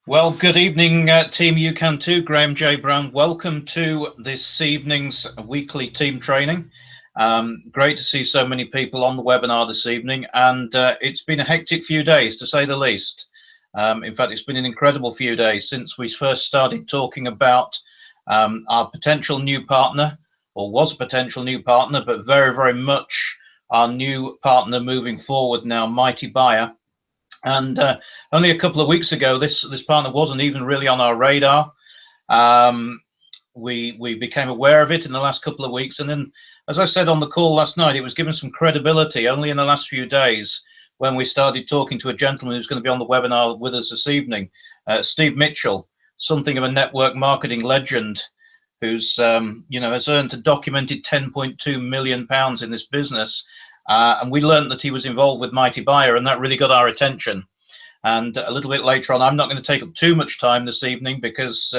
Well, good evening, Team You Can Too. Graham J. Brown. Welcome to this evening's weekly team training. Great to see so many people on the webinar this evening, and it's been a hectic few days, to say the least. In fact, it's been an incredible few days since we first started talking about our potential new partner, or was a potential new partner, but very, very much our new partner moving forward now, Mighty Buyer. And only a couple of weeks ago, this partner wasn't even really on our radar. We became aware of it in the last couple of weeks, and then, as I said on the call last night, it was given some credibility only in the last few days when we started talking to a gentleman who's going to be on the webinar with us this evening, Steve Mitchell, something of a network marketing legend, who's has earned a documented 10.2 million pounds in this business. And we learned that he was involved with Mighty Buyer, and that really got our attention. And a little bit later on, I'm not going to take up too much time this evening because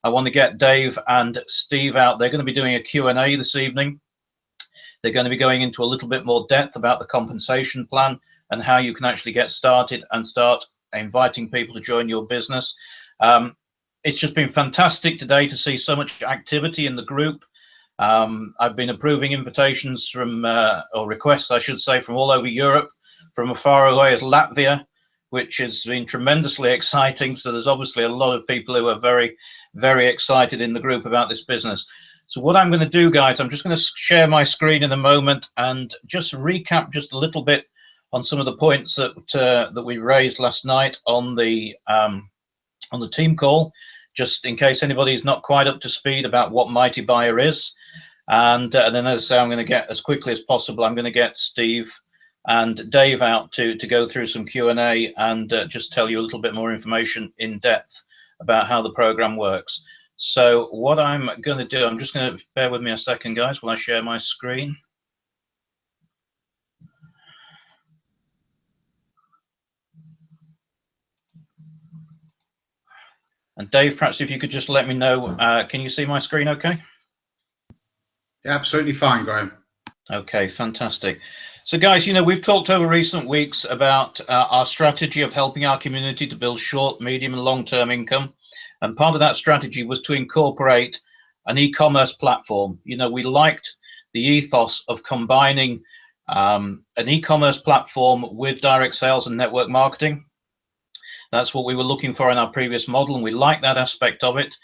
I want to get Dave and Steve out. They're going to be doing a Q&A this evening. They're going to be going into a little bit more depth about the compensation plan and how you can actually get started and start inviting people to join your business. It's just been fantastic today to see so much activity in the group. I've been approving invitations from, or requests, I should say, from all over Europe, from as far away as Latvia, which has been tremendously exciting. So there's obviously a lot of people who are very, very excited in the group about this business. So what I'm going to do, guys, I'm just going to share my screen in a moment and just recap just a little bit on some of the points that we raised last night on the team call, just in case anybody's not quite up to speed about what Mighty Buyer is. And then, as I say, I'm going to get, as quickly as possible, I'm going to get Steve and Dave out to go through some Q&A and just tell you a little bit more information in depth about how the program works. So what I'm going to do, I'm just going to, bear with me a second, guys, while I share my screen. And Dave, perhaps if you could just let me know, can you see my screen okay? Yeah, absolutely fine, Graham. Okay, fantastic. So guys, we've talked over recent weeks about our strategy of helping our community to build short, medium and long-term income. And part of that strategy was to incorporate an e-commerce platform. We liked the ethos of combining an e-commerce platform with direct sales and network marketing. That's what we were looking for in our previous model, and we like that aspect of it.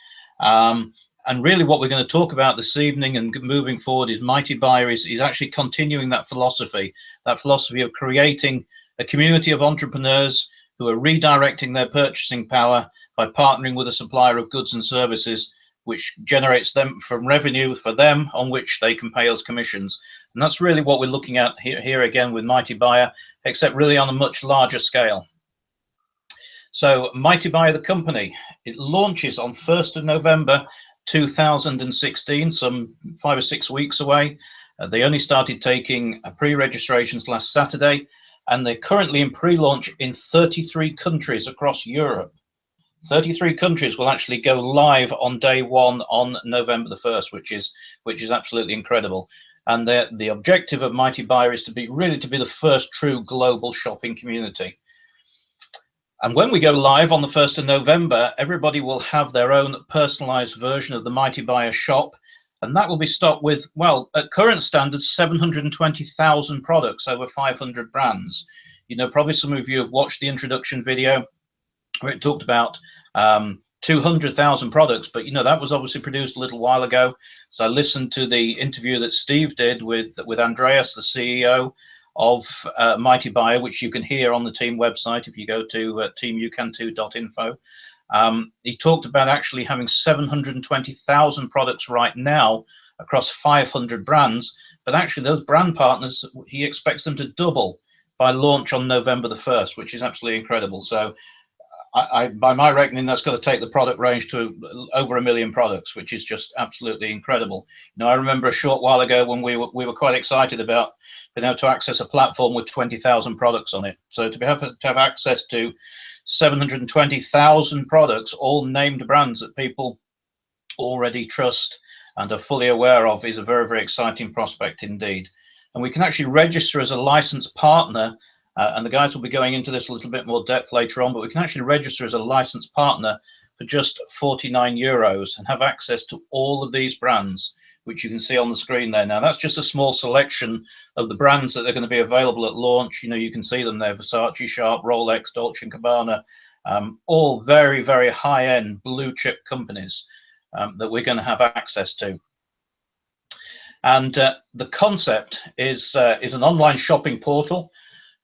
And really what we're going to talk about this evening and moving forward is Mighty Buyer is actually continuing that philosophy of creating a community of entrepreneurs who are redirecting their purchasing power by partnering with a supplier of goods and services, which generates them from revenue for them on which they can pay us commissions. And that's really what we're looking at here again with Mighty Buyer, except really on a much larger scale. So Mighty Buyer, the company, it launches on 1st of November 2016, some 5 or 6 weeks away. They only started taking pre-registrations last Saturday, and they're currently in pre-launch in 33 countries across Europe. 33 countries will actually go live on day one on November the 1st, which is absolutely incredible. And the objective of Mighty Buyer is to be the first true global shopping community. And when we go live on the 1st of November, everybody will have their own personalized version of the Mighty Buyer shop. And that will be stocked with, well, at current standards, 720,000 products, over 500 brands. Probably some of you have watched the introduction video where it talked about 200,000 products, but that was obviously produced a little while ago. So I listened to the interview that Steve did with Andreas, the CEO of Mighty Buyer, which you can hear on the team website if you go to teamyoucantoo.info. He talked about actually having 720,000 products right now across 500 brands, but actually those brand partners, he expects them to double by launch on November the 1st, which is absolutely incredible. So by my reckoning, that's going to take the product range to over 1 million products, which is just absolutely incredible. I remember a short while ago when we were quite excited about being able to access a platform with 20,000 products on it. So to have access to 720,000 products, all named brands that people already trust and are fully aware of, is a very, very exciting prospect indeed. And we can actually register as a licensed partner And the guys will be going into this a little bit more depth later on, but we can actually register as a licensed partner for just €49 and have access to all of these brands, which you can see on the screen there. Now, that's just a small selection of the brands that are going to be available at launch. You know, you can see them there: Versace, Sharp, Rolex, Dolce & Gabbana, all very, very high-end blue chip companies that we're going to have access to. And the concept is an online shopping portal,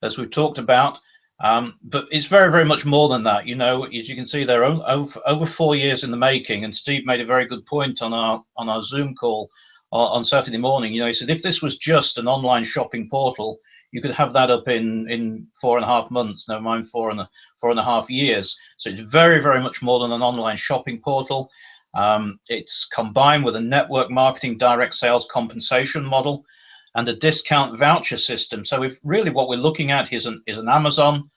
as we've talked about, but it's very, very much more than that. You know, as you can see, they're over 4 years in the making. And Steve made a very good point on our Zoom call on Saturday morning. You know, he said if this was just an online shopping portal, you could have that up in 4.5 months, never mind 4.5 years. So it's very, very much more than an online shopping portal. It's combined with a network marketing direct sales compensation model and a discount voucher system. So if really what we're looking at is an Amazon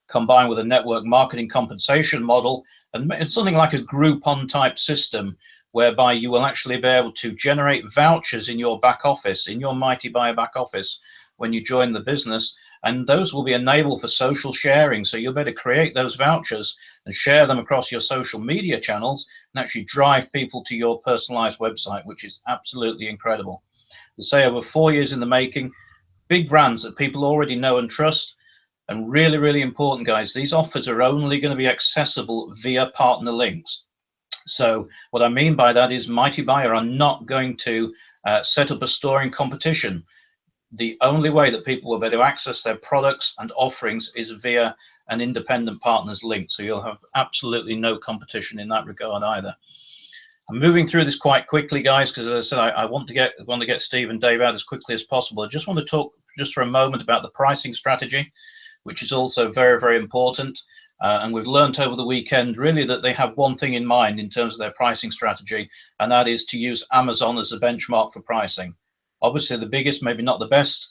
combined with a network marketing compensation model, and it's something like a Groupon type system, whereby you will actually be able to generate vouchers in your back office, in your Mighty Buyer back office, when you join the business, and those will be enabled for social sharing. So you'll be able to create those vouchers and share them across your social media channels and actually drive people to your personalized website, which is absolutely incredible. To say, over 4 years in the making, big brands that people already know and trust, and really, really important, guys, these offers are only going to be accessible via partner links. So what I mean by that is Mighty Buyer are not going to set up a store in competition. The only way that people will be able to access their products and offerings is via an independent partner's link. So you'll have absolutely no competition in that regard either. I'm moving through this quite quickly, guys, because as I said, I want to get Steve and Dave out as quickly as possible. I just want to talk just for a moment about the pricing strategy, which is also very, very important. And we've learned over the weekend really that they have one thing in mind in terms of their pricing strategy, and that is to use Amazon as a benchmark for pricing. Obviously, the biggest, maybe not the best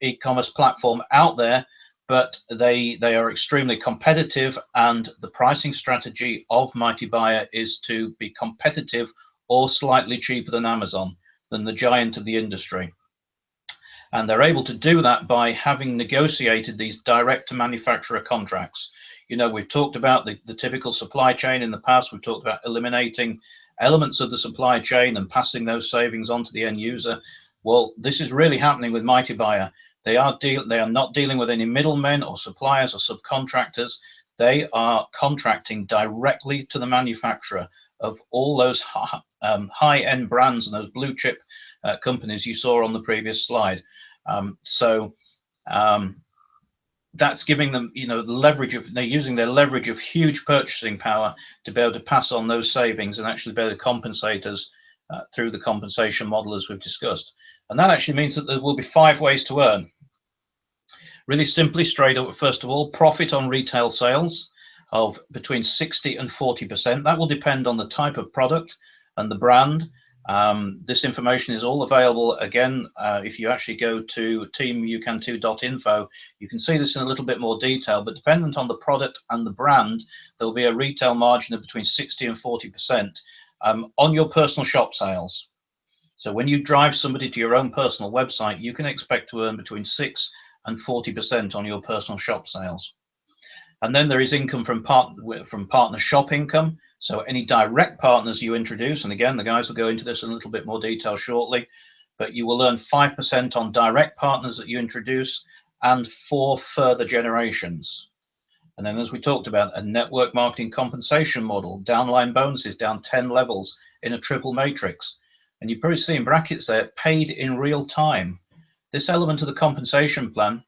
e-commerce platform out there, but they are extremely competitive, and the pricing strategy of Mighty Buyer is to be competitive or slightly cheaper than Amazon, than the giant of the industry. And they're able to do that by having negotiated these direct to manufacturer contracts. You know, we've talked about the typical supply chain in the past. We've talked about eliminating elements of the supply chain and passing those savings on to the end user. Well, this is really happening with Mighty Buyer. They are not dealing with any middlemen or suppliers or subcontractors. They are contracting directly to the manufacturer of all those high-end brands and those blue chip companies you saw on the previous slide. That's giving them, you know, the leverage of, they're using their leverage of huge purchasing power to be able to pass on those savings and actually be able to compensate us through the compensation model, as we've discussed. And that actually means that there will be 5 ways to earn. Really simply, straight up, first of all, profit on retail sales of between 60 and 40%. That will depend on the type of product and the brand. This information is all available again. If you actually go to teamucan2.info, you can see this in a little bit more detail, but dependent on the product and the brand, there'll be a retail margin of between 60 and 40% on your personal shop sales. So when you drive somebody to your own personal website, you can expect to earn between 6 and 40% on your personal shop sales. And then there is income from partner shop income. So any direct partners you introduce, and again, the guys will go into this in a little bit more detail shortly, but you will earn 5% on direct partners that you introduce and 4 further generations. And then, as we talked about, a network marketing compensation model, downline bonuses down 10 levels in a triple matrix. And you probably see in brackets there, paid in real time. This element of the compensation plan,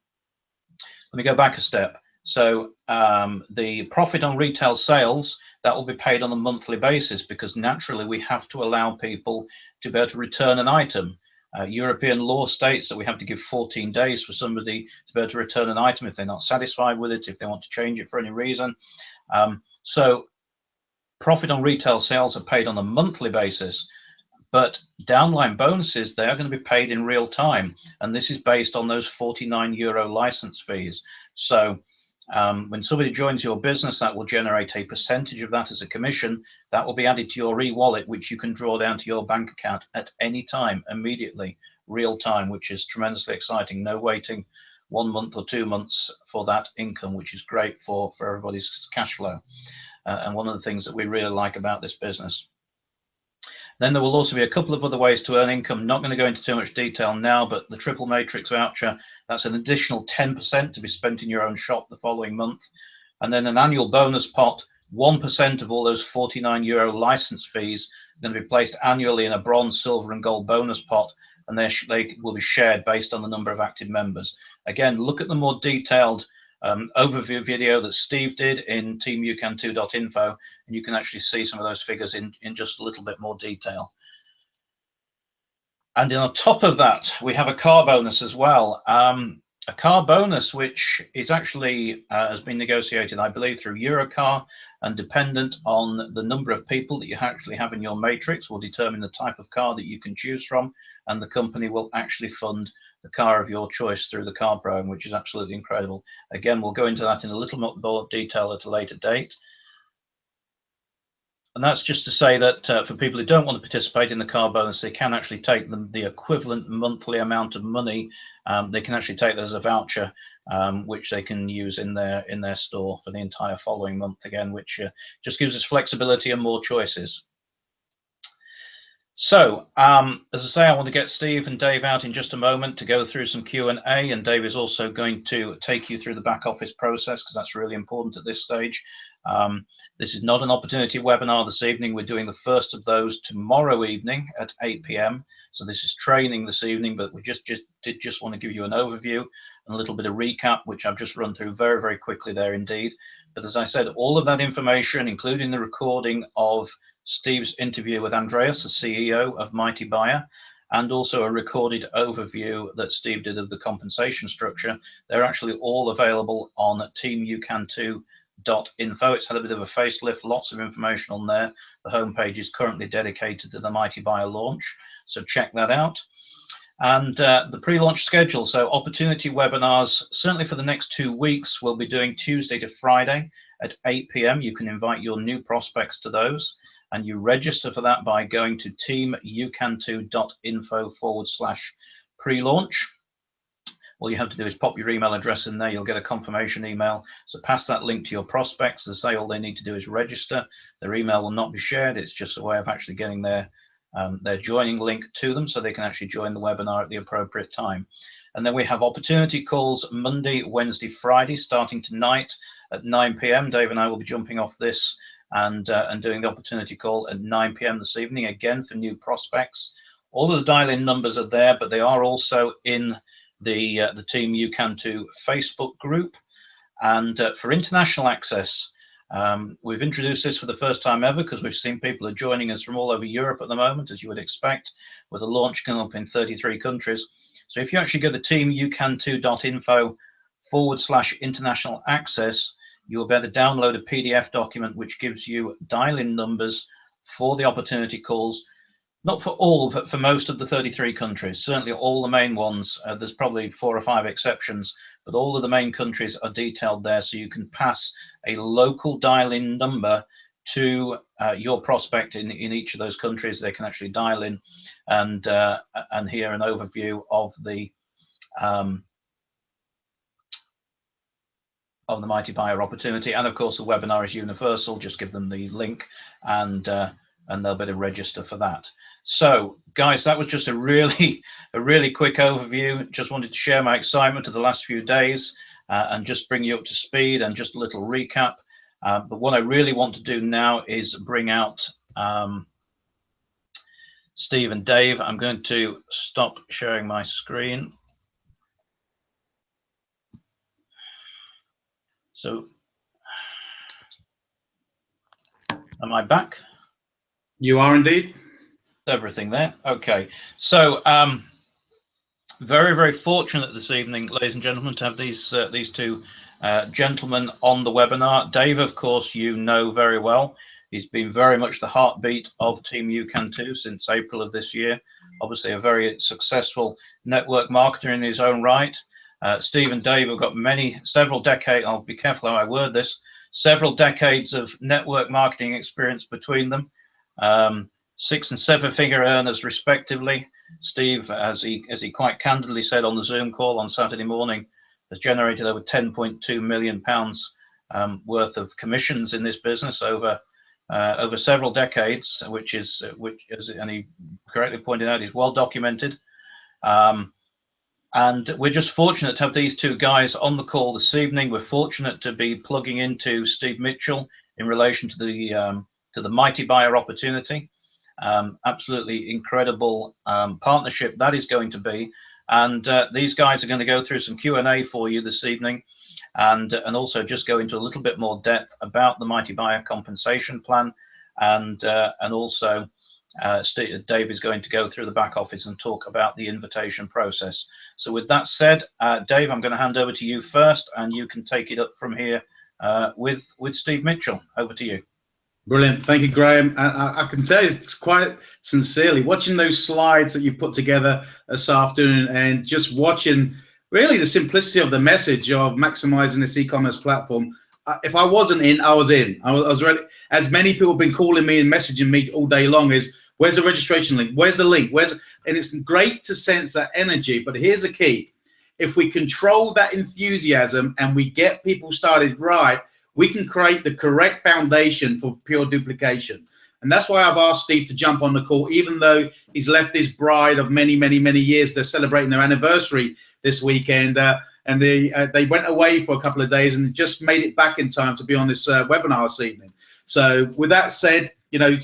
let me go back a step. So the profit on retail sales, that will be paid on a monthly basis, because naturally we have to allow people to be able to return an item. European law states that we have to give 14 days for somebody to be able to return an item if they're not satisfied with it, if they want to change it for any reason. So profit on retail sales are paid on a monthly basis, but downline bonuses, they are going to be paid in real time. And this is based on those €49 license fees. So when somebody joins your business, that will generate a percentage of that as a commission that will be added to your e-wallet, which you can draw down to your bank account at any time, immediately, real time, which is tremendously exciting. No waiting 1 month or 2 months for that income, which is great for everybody's cash flow. And one of the things that we really like about this business. Then there will also be a couple of other ways to earn income. Not going to go into too much detail now, but the Triple Matrix voucher, that's an additional 10% to be spent in your own shop the following month. And then an annual bonus pot, 1% of all those €49 license fees are going to be placed annually in a bronze, silver, and gold bonus pot, and they will be shared based on the number of active members. Again, look at the more detailed overview video that Steve did in teamucan2.info, and you can actually see some of those figures in just a little bit more detail. And on top of that, we have a car bonus as well. A car bonus, which is actually has been negotiated, I believe, through Europcar, and dependent on the number of people that you actually have in your matrix will determine the type of car that you can choose from, and the company will actually fund the car of your choice through the car program, which is absolutely incredible. Again, we'll go into that in a little more detail at a later date. And that's just to say that for people who don't want to participate in the car bonus, they can actually take the equivalent monthly amount of money. They can actually take that as a voucher, which they can use in their store for the entire following month again, which just gives us flexibility and more choices. So, as I say, I want to get Steve and Dave out in just a moment to go through some Q&A, and Dave is also going to take you through the back office process, because that's really important at this stage. This is not an opportunity webinar this evening. We're doing the first of those tomorrow evening at 8 p.m. So this is training this evening, but we did just want to give you an overview and a little bit of recap, which I've just run through very, very quickly there indeed. But as I said, all of that information, including the recording of Steve's interview with Andreas, the CEO of Mighty Buyer, and also a recorded overview that Steve did of the compensation structure, they're actually all available on teamucan2.info. It's had a bit of a facelift, lots of information on there. The homepage is currently dedicated to the Mighty Buyer launch, so check that out. And the pre-launch schedule, so opportunity webinars, certainly for the next 2 weeks, we'll be doing Tuesday to Friday at 8 p.m. You can invite your new prospects to those, and you register for that by going to teamucan2.info/pre-launch. All you have to do is pop your email address in there. You'll get a confirmation email. So pass that link to your prospects. As I say, all they need to do is register. Their email will not be shared. It's just a way of actually getting their joining link to them, so they can actually join the webinar at the appropriate time. And then we have opportunity calls Monday, Wednesday, Friday, starting tonight at 9 p.m. Dave and I will be jumping off this and doing the opportunity call at 9 p.m. this evening, again for new prospects. All of the dial-in numbers are there, but they are also in the Team UCAN2 Facebook group. And for international access, we've introduced this for the first time ever, because we've seen people are joining us from all over Europe at the moment, as you would expect, with a launch coming up in 33 countries. So if you actually go to teamucan2.info/international access, you will be able to download a PDF document which gives you dial-in numbers for the opportunity calls, not for all, but for most of the 33 countries, certainly all the main ones. There's probably 4 or 5 exceptions, but all of the main countries are detailed there, so you can pass a local dial-in number to your prospect in each of those countries. They can actually dial in and hear an overview of the Mighty Buyer opportunity. And of course, the webinar is universal. Just give them the link, and they'll be able to register for that. So, guys, that was just a really quick overview. Just wanted to share my excitement of the last few days and just bring you up to speed, and just a little recap. But what I really want to do now is bring out Steve and Dave. I'm going to stop sharing my screen. So, am I back? You are indeed. Everything there. Okay. So, very fortunate this evening, ladies and gentlemen, to have these two gentlemen on the webinar. Dave, of course, you know very well. He's been very much the heartbeat of Team UCAN2 since April of this year. Obviously, a very successful network marketer in his own right. Steve and Dave have got several decades, I'll be careful how I word this, several decades of network marketing experience between them. 6- and 7-figure earners respectively. Steve, as he quite candidly said on the Zoom call on Saturday morning, has generated over £10.2 million worth of commissions in this business over several decades, which, as he correctly pointed out, is well documented. And we're just fortunate to have these two guys on the call this evening. We're fortunate to be plugging into Steve Mitchell in relation to the Mighty Buyer opportunity. Absolutely incredible partnership that is going to be. And these guys are going to go through some Q&A for you this evening, and also just go into a little bit more depth about the Mighty Buyer compensation plan, and also Dave is going to go through the back office and talk about the invitation process. So with that said, Dave, I'm going to hand over to you first, and you can take it up from here with Steve Mitchell. Over to you. Brilliant. Thank you, Graham. I can tell you, it's quite sincerely watching those slides that you've put together this afternoon, and just watching really the simplicity of the message of maximizing this e-commerce platform. If I wasn't in, I was in. I was ready. As many people have been calling me and messaging me all day long, is where's the registration link? Where's the link? And it's great to sense that energy. But here's the key: if we control that enthusiasm and we get people started right, we can create the correct foundation for pure duplication. And that's why I've asked Steve to jump on the call, even though he's left his bride of many, many, many years. They're celebrating their anniversary this weekend. And they went away for a couple of days and just made it back in time to be on this webinar this evening. So with that said, you know,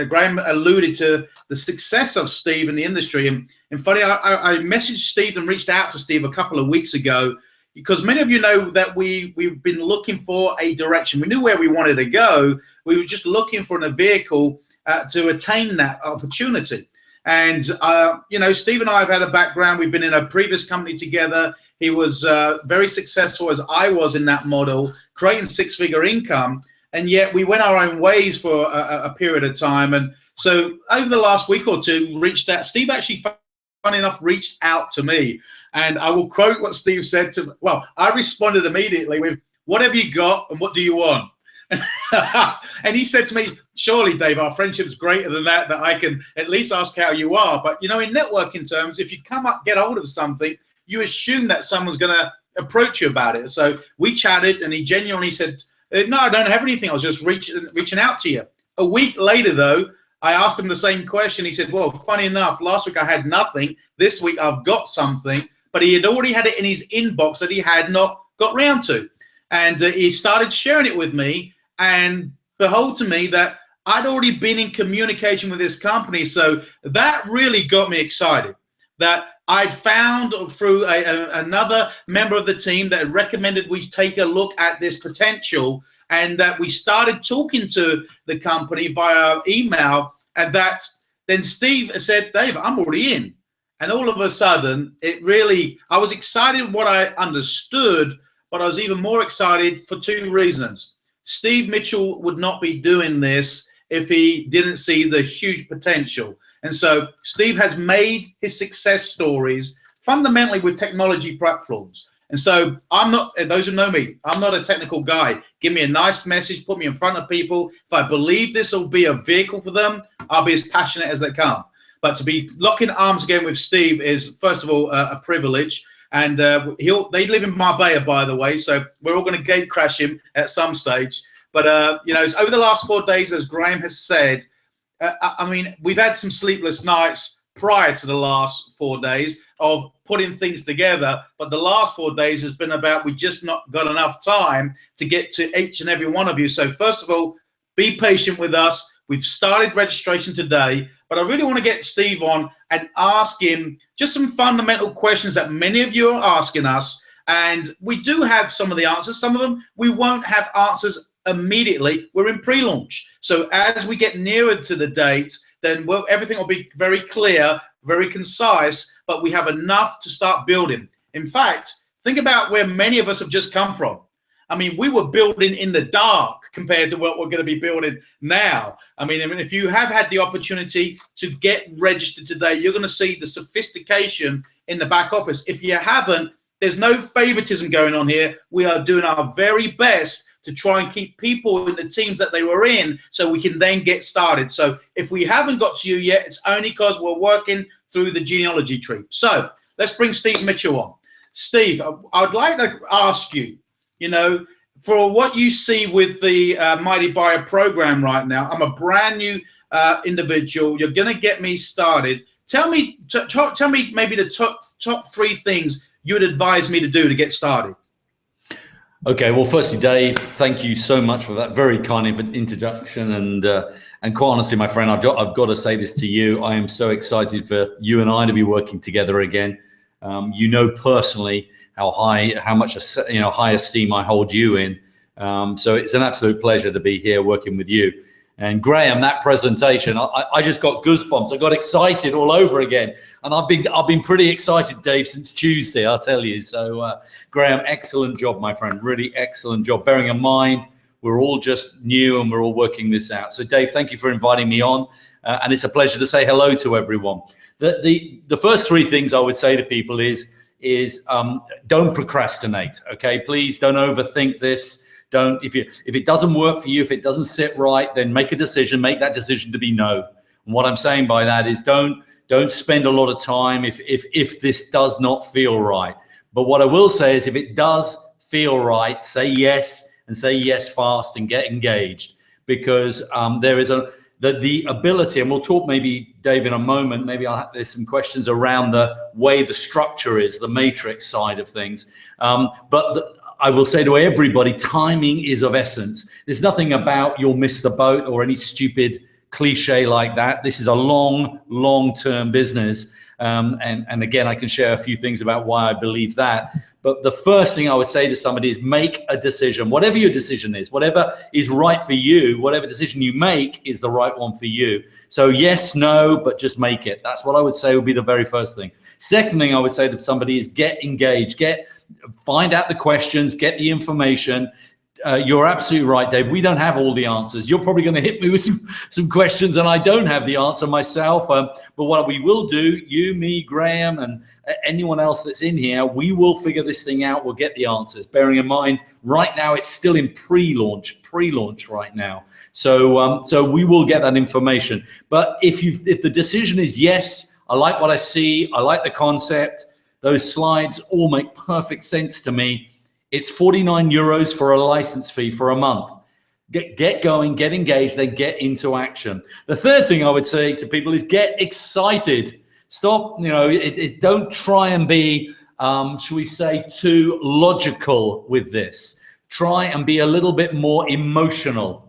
Graham alluded to the success of Steve in the industry. And funny, I messaged Steve and reached out to Steve a couple of weeks ago, because many of you know that we've been looking for a direction. We knew where we wanted to go. We were just looking for a vehicle to attain that opportunity. And, you know, Steve and I have had a background. We've been in a previous company together. He was very successful, as I was in that model, creating six-figure income. And yet we went our own ways for a period of time. And so over the last week or two, Steve actually, funny enough, reached out to me. And I will quote what Steve said to me. Well, I responded immediately with, "What have you got and what do you want?" And he said to me, "Surely, Dave, our friendship's greater than that I can at least ask how you are." But, you know, in networking terms, if you get hold of something, you assume that someone's going to approach you about it. So we chatted, and he genuinely said, "No, I don't have anything. I was just reaching out to you." A week later, though, I asked him the same question. He said, "Well, funny enough, last week I had nothing. This week I've got something." But he had already had it in his inbox that he had not got round to. And he started sharing it with me. And behold to me that I'd already been in communication with this company. So that really got me excited, that I'd found through another member of the team that had recommended we take a look at this potential, and that we started talking to the company via email. And that then Steve said, "Dave, I'm already in." And all of a sudden, I was excited what I understood, but I was even more excited for two reasons. Steve Mitchell would not be doing this if he didn't see the huge potential. And so Steve has made his success stories fundamentally with technology platforms. And so those who know me, I'm not a technical guy. Give me a nice message, put me in front of people. If I believe this will be a vehicle for them, I'll be as passionate as they come. But to be locking arms again with Steve is, first of all, a privilege. And they live in Marbella, by the way, so we're all going to gate crash him at some stage. But, you know, over the last 4 days, as Graham has said, I mean, we've had some sleepless nights prior to the last 4 days of putting things together. But the last 4 days has been about, we just not got enough time to get to each and every one of you. So first of all, be patient with us. We've started registration today, but I really want to get Steve on and ask him just some fundamental questions that many of you are asking us. And we do have some of the answers. Some of them we won't have answers immediately. We're in pre-launch. So as we get nearer to the date, then everything will be very clear, very concise, but we have enough to start building. In fact, think about where many of us have just come from. I mean, we were building in the dark compared to what we're going to be building now. I mean, if you have had the opportunity to get registered today, you're going to see the sophistication in the back office. If you haven't, there's no favoritism going on here. We are doing our very best to try and keep people in the teams that they were in so we can then get started. So if we haven't got to you yet, it's only because we're working through the genealogy tree. So let's bring Steve Mitchell on. Steve, I'd like to ask you, for what you see with the Mighty Buyer program right now. I'm a brand new individual. You're going to get me started. Tell me maybe the top 3 things you would advise me to do to get started. Okay, well, firstly, Dave, thank you so much for that very kind introduction. And quite honestly, my friend, I've got to say this to you. I am so excited for you and I to be working together again. Personally how much high esteem I hold you in. So it's an absolute pleasure to be here working with you. And Graham, that presentation, I just got goosebumps. I got excited all over again. And I've been pretty excited, Dave, since Tuesday, I'll tell you. So Graham, excellent job, my friend. Really excellent job. Bearing in mind, we're all just new and we're all working this out. So Dave, thank you for inviting me on. And it's a pleasure to say hello to everyone. The first 3 things I would say to people is don't procrastinate. Okay, please don't overthink this. If it doesn't work for you, if it doesn't sit right, then make a decision. Make that decision to be no. And what I'm saying by that is don't spend a lot of time if this does not feel right. But what I will say is if it does feel right, say yes, and say yes fast and get engaged, because there is the ability, and we'll talk maybe, Dave, in a moment, maybe there's some questions around the way the structure is, the matrix side of things. I will say to everybody, timing is of essence. There's nothing about you'll miss the boat or any stupid cliche like that. This is a long-term business. And again, I can share a few things about why I believe that. But the first thing I would say to somebody is make a decision. Whatever your decision is, whatever is right for you, whatever decision you make is the right one for you. So yes, no, but just make it. That's what I would say would be the very first thing. Second thing I would say to somebody is get engaged, find out the questions, get the information. You're absolutely right, Dave. We don't have all the answers. You're probably going to hit me with some questions and I don't have the answer myself. But what we will do, you, me, Graham, and anyone else that's in here, we will figure this thing out. We'll get the answers. Bearing in mind, right now it's still in pre-launch right now. So we will get that information. But if the decision is yes, I like what I see, I like the concept, those slides all make perfect sense to me. It's 49 euros for a license fee for a month. Get going, get engaged, then get into action. The third thing I would say to people is get excited. Stop, don't try and be, should we say, too logical with this. Try and be a little bit more emotional.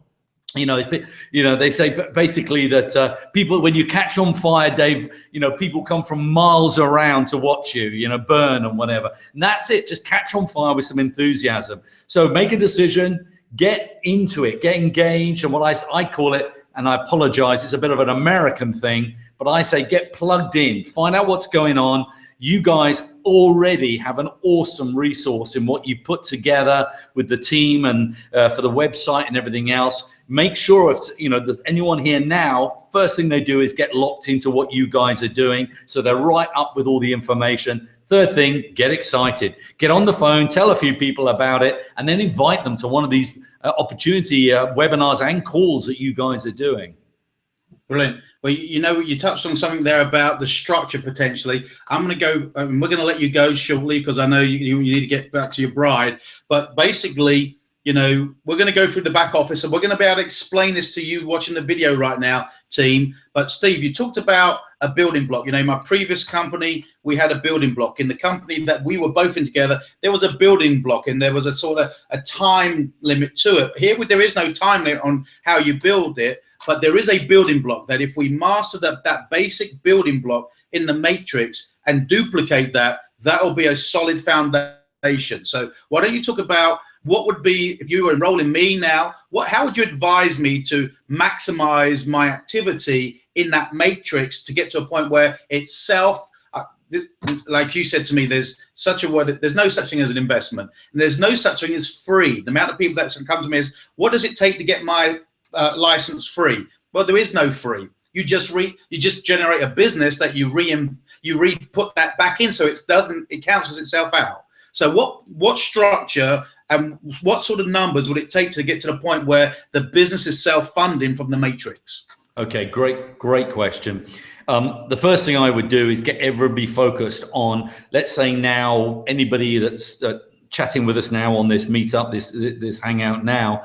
They say basically that people, when you catch on fire, Dave, people come from miles around to watch you, burn and whatever. And that's it. Just catch on fire with some enthusiasm. So make a decision, get into it, get engaged. And what I call it, and I apologize, it's a bit of an American thing, but I say get plugged in, find out what's going on. You guys already have an awesome resource in what you've put together with the team and for the website and everything else. Make sure that anyone here now, first thing they do is get locked into what you guys are doing. So they're right up with all the information. Third thing, get excited. Get on the phone, tell a few people about it, and then invite them to one of these opportunity webinars and calls that you guys are doing. Brilliant. Well, you touched on something there about the structure potentially. I'm going to go, we're going to let you go shortly because I know you need to get back to your bride. But basically, we're going to go through the back office and we're going to be able to explain this to you watching the video right now, team. But Steve, you talked about a building block. My previous company, we had a building block. In the company that we were both in together, there was a building block and there was a sort of a time limit to it. Here, there is no time limit on how you build it. But there is a building block that if we master that basic building block in the matrix and duplicate that, that will be a solid foundation. So why don't you talk about what would be, if you were enrolling me now, how would you advise me to maximize my activity in that matrix to get to a point where it's like you said to me, there's no such thing as an investment and there's no such thing as free. The amount of people that come to me is, what does it take to get my license free? Well, there is no free. You just generate a business that you put that back in, so it cancels itself out. So what structure and what sort of numbers would it take to get to the point where the business is self-funding from the matrix? Okay, great question. The first thing I would do is get everybody focused on, let's say now, anybody that's chatting with us now on this meetup, this hangout now,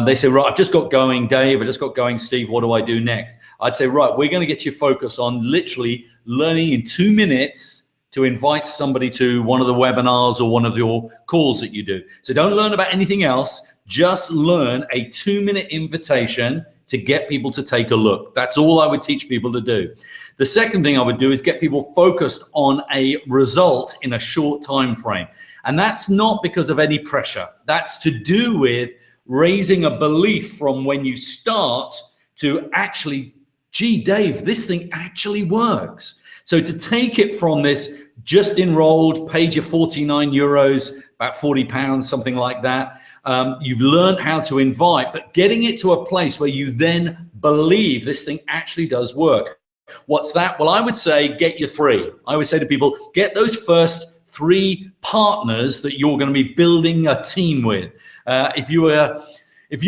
they say, right, I've just got going, Dave, I've just got going, Steve, what do I do next? I'd say, right, we're going to get you focused on literally learning in 2 minutes to invite somebody to one of the webinars or one of your calls that you do. So don't learn about anything else, just learn a 2-minute invitation to get people to take a look. That's all I would teach people to do. The second thing I would do is get people focused on a result in a short time frame. And that's not because of any pressure. That's to do with raising a belief from when you start to actually, gee, Dave, this thing actually works. So to take it from this just enrolled, paid your 49 euros, about 40 pounds, something like that. You've learned how to invite, but getting it to a place where you then believe this thing actually does work. What's that? Well, I would say get your 3. I always say to people, get those first 3 partners that you're going to be building a team with. If you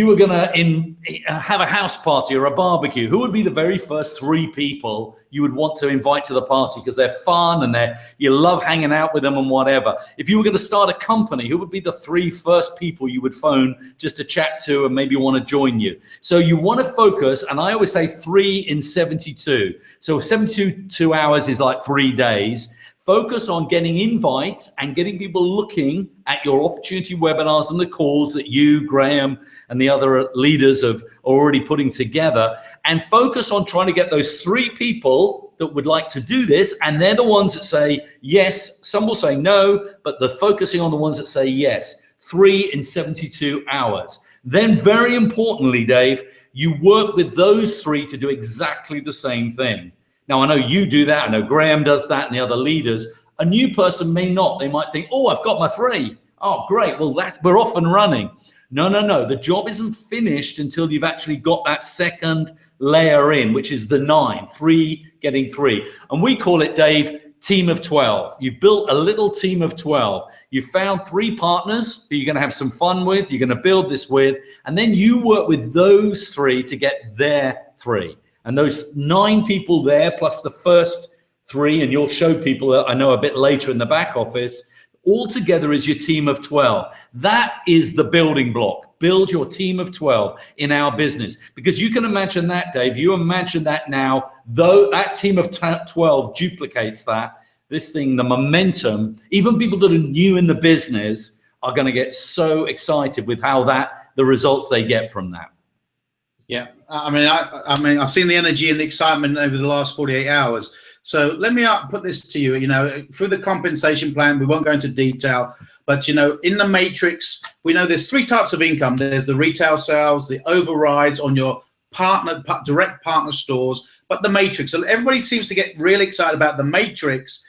were going to have a house party or a barbecue, who would be the very first 3 people you would want to invite to the party because they're fun and you love hanging out with them and whatever? If you were going to start a company, who would be the 3 first people you would phone just to chat to and maybe want to join you? So you want to focus, and I always say 3 in 72. So 72 hours is like 3 days. Focus on getting invites and getting people looking at your opportunity webinars and the calls that you, Graham, and the other leaders are already putting together, and focus on trying to get those 3 people that would like to do this. And they're the ones that say yes. Some will say no, but they're focusing on the ones that say yes. 3 in 72 hours. Then very importantly, Dave, you work with those 3 to do exactly the same thing. Now, I know you do that. I know Graham does that and the other leaders. A new person may not. They might think, oh, I've got my 3. Oh, great. Well, we're off and running. No. The job isn't finished until you've actually got that second layer in, which is the 9, 3 getting 3. And we call it, Dave, team of 12. You've built a little team of 12. You've found 3 partners who you're going to have some fun with, you're going to build this with, and then you work with those 3 to get their 3. And those 9 people there, plus the first 3, and you'll show people that I know a bit later in the back office, all together is your team of 12. That is the building block. Build your team of 12 in our business. Because you can imagine that, Dave. You imagine that now, though that team of 12 duplicates that, this thing, the momentum, even people that are new in the business are going to get so excited with the results they get from that. Yeah, I mean, I've seen the energy and the excitement over the last 48 hours. So let me put this to you. You know, through the compensation plan, we won't go into detail, but you know, in the matrix, we know there's 3 types of income. There's the retail sales, the overrides on your direct partner stores, but the matrix. And everybody seems to get really excited about the matrix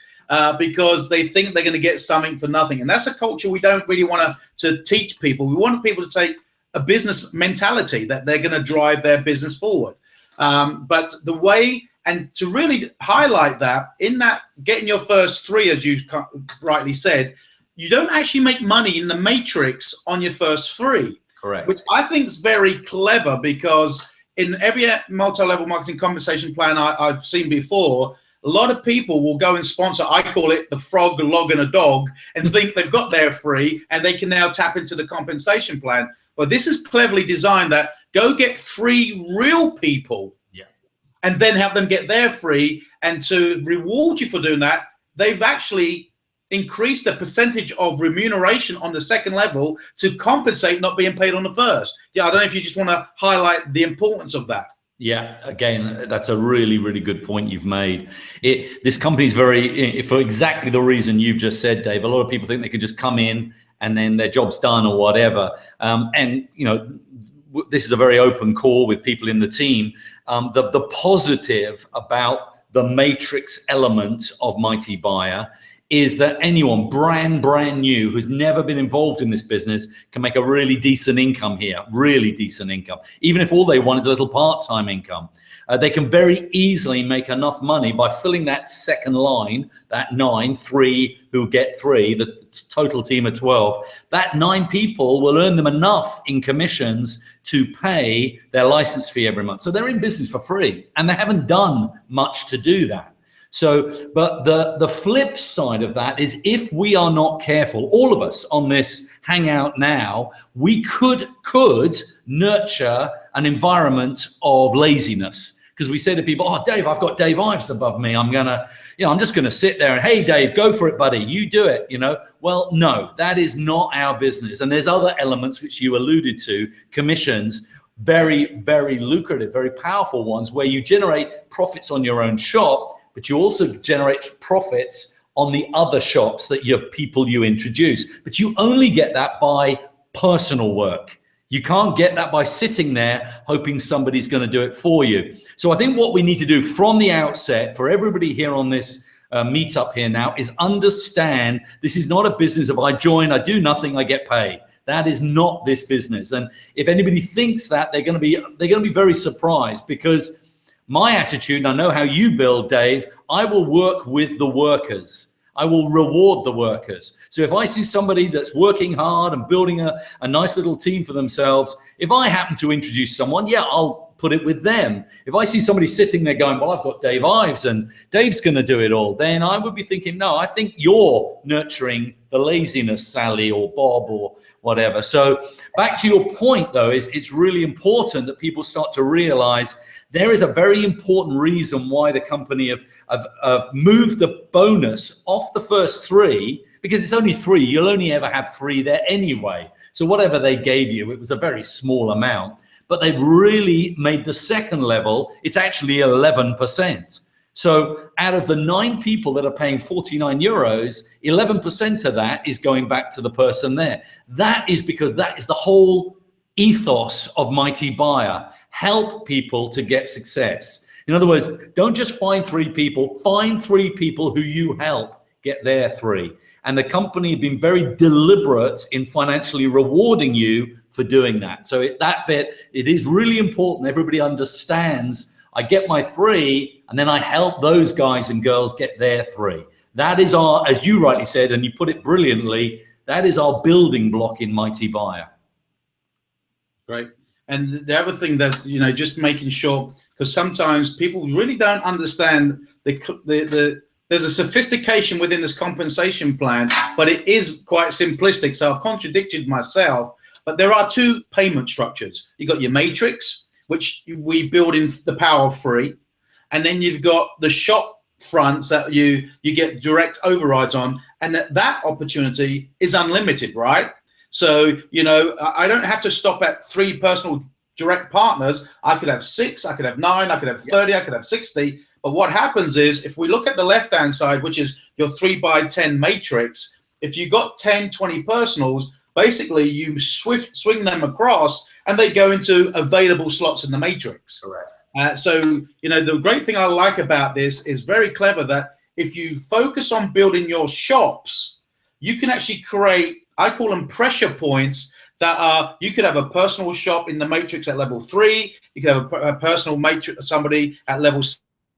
because they think they're going to get something for nothing, and that's a culture we don't really want to teach people. We want people to take a business mentality that they're going to drive their business forward. But the way, and to really highlight that, in that getting your first 3, as you rightly said, you don't actually make money in the matrix on your first 3. Correct. Which I think is very clever, because in every multi-level marketing compensation plan I've seen before, a lot of people will go and sponsor, I call it the frog, log, and a dog, and think they've got their 3 and they can now tap into the compensation plan. Well, this is cleverly designed that go get 3 real people, and then have them get their 3. And to reward you for doing that, they've actually increased the percentage of remuneration on the second level to compensate not being paid on the first. Yeah, I don't know if you just want to highlight the importance of that. Yeah, again, that's a really, really good point you've made. This company is for exactly the reason you've just said, Dave. A lot of people think they could just come in and then their job's done or whatever. And, you know, this is a very open call with people in the team. The positive about the matrix element of Mighty Buyer is that anyone brand new who's never been involved in this business can make a really decent income here, really decent income. Even if all they want is a little part-time income. They can very easily make enough money by filling that second line, that 9, 3 who get 3, the total team of 12. That 9 people will earn them enough in commissions to pay their license fee every month. So they're in business for free, and they haven't done much to do that. So, but the flip side of that is, if we are not careful, all of us on this hangout now, we could nurture an environment of laziness. Because we say to people, oh, Dave, I've got Dave Ives above me. I'm just gonna sit there and, hey, Dave, go for it, buddy. You do it, Well, no, that is not our business. And there's other elements which you alluded to, commissions, very, very lucrative, very powerful ones, where you generate profits on your own shop, but you also generate profits on the other shops that you have people you introduce. But you only get that by personal work. You can't get that by sitting there hoping somebody's going to do it for you. So I think what we need to do from the outset for everybody here on this meetup here now is understand this is not a business of I join, I do nothing, I get paid. That is not this business. And if anybody thinks that, they're going to be very surprised, because my attitude, and I know how you build, Dave, I will work with the workers. I will reward the workers. So if I see somebody that's working hard and building a nice little team for themselves, if I happen to introduce someone, yeah, I'll put it with them. If I see somebody sitting there going, well, I've got Dave Ives and Dave's going to do it all, then I would be thinking, no, I think you're nurturing the laziness, Sally or Bob or whatever. So back to your point, though, is it's really important that people start to realize there is a very important reason why the company have moved the bonus off the first 3, because it's only 3. You'll only ever have 3 there anyway. So whatever they gave you, it was a very small amount. But they've really made the second level, it's actually 11%. So out of the 9 people that are paying 49 euros, 11% of that is going back to the person there. That is because that is the whole ethos of Mighty Buyer. Help people to get success. In other words, don't just find 3 people, find 3 people who you help get their 3. And the company have been very deliberate in financially rewarding you for doing that. So that bit, it is really important everybody understands, I get my 3 and then I help those guys and girls get their 3. That is our, as you rightly said, and you put it brilliantly, that is our building block in Mighty Buyer. Great. And the other thing that, just making sure, because sometimes people really don't understand there's a sophistication within this compensation plan, but it is quite simplistic. So I've contradicted myself, but there are 2 payment structures. You've got your matrix, which we build in the power of 3. And then you've got the shop fronts that you get direct overrides on. And that opportunity is unlimited, right? So, I don't have to stop at 3 personal direct partners. I could have 6, I could have 9, I could have 30, I could have 60. But what happens is, if we look at the left-hand side, which is your 3x10 matrix, if you got 10, 20 personals, basically you swing them across and they go into available slots in the matrix. Correct. So, the great thing I like about this is very clever that if you focus on building your shops, you can actually create, I call them pressure points, that are, you could have a personal shop in the matrix at level 3, you could have a personal matrix, somebody at level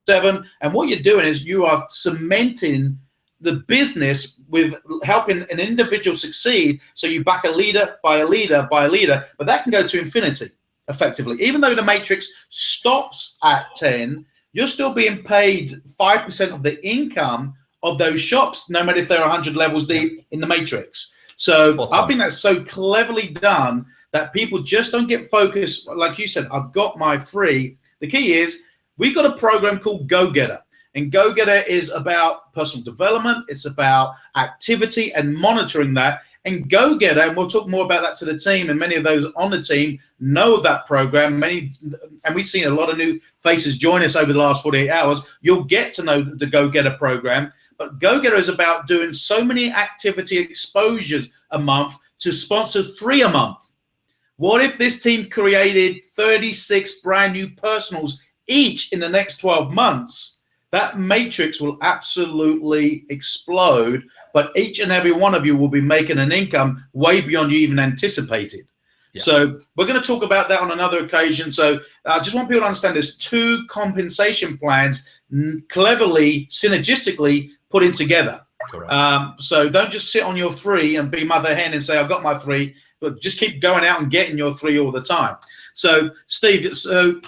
7, and what you're doing is you are cementing the business with helping an individual succeed. So you back a leader by a leader by a leader, but that can go to infinity effectively. Even though the matrix stops at 10, you're still being paid 5% of the income of those shops, no matter if they're 100 levels deep in the matrix. So I think that's so cleverly done that people just don't get focused. Like you said, I've got my 3. The key is we've got a program called Go Getter. And Go Getter is about personal development. It's about activity and monitoring that. And Go Getter, and we'll talk more about that to the team, and many of those on the team know of that program. And we've seen a lot of new faces join us over the last 48 hours. You'll get to know the Go Getter program. But Go Getter is about doing so many activity exposures a month to sponsor 3 a month. What if this team created 36 brand new personals each in the next 12 months? that matrix will absolutely explode, but each and every one of you will be making an income way beyond you even anticipated. Yeah. So we're going to talk about that on another occasion. So I just want people to understand there's 2 compensation plans cleverly, synergistically put in together. So don't just sit on your 3 and be mother hen and say, I've got my 3, but just keep going out and getting your 3 all the time. So Steve, so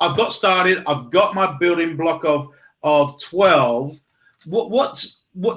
I've got started. I've got my building block of 12. What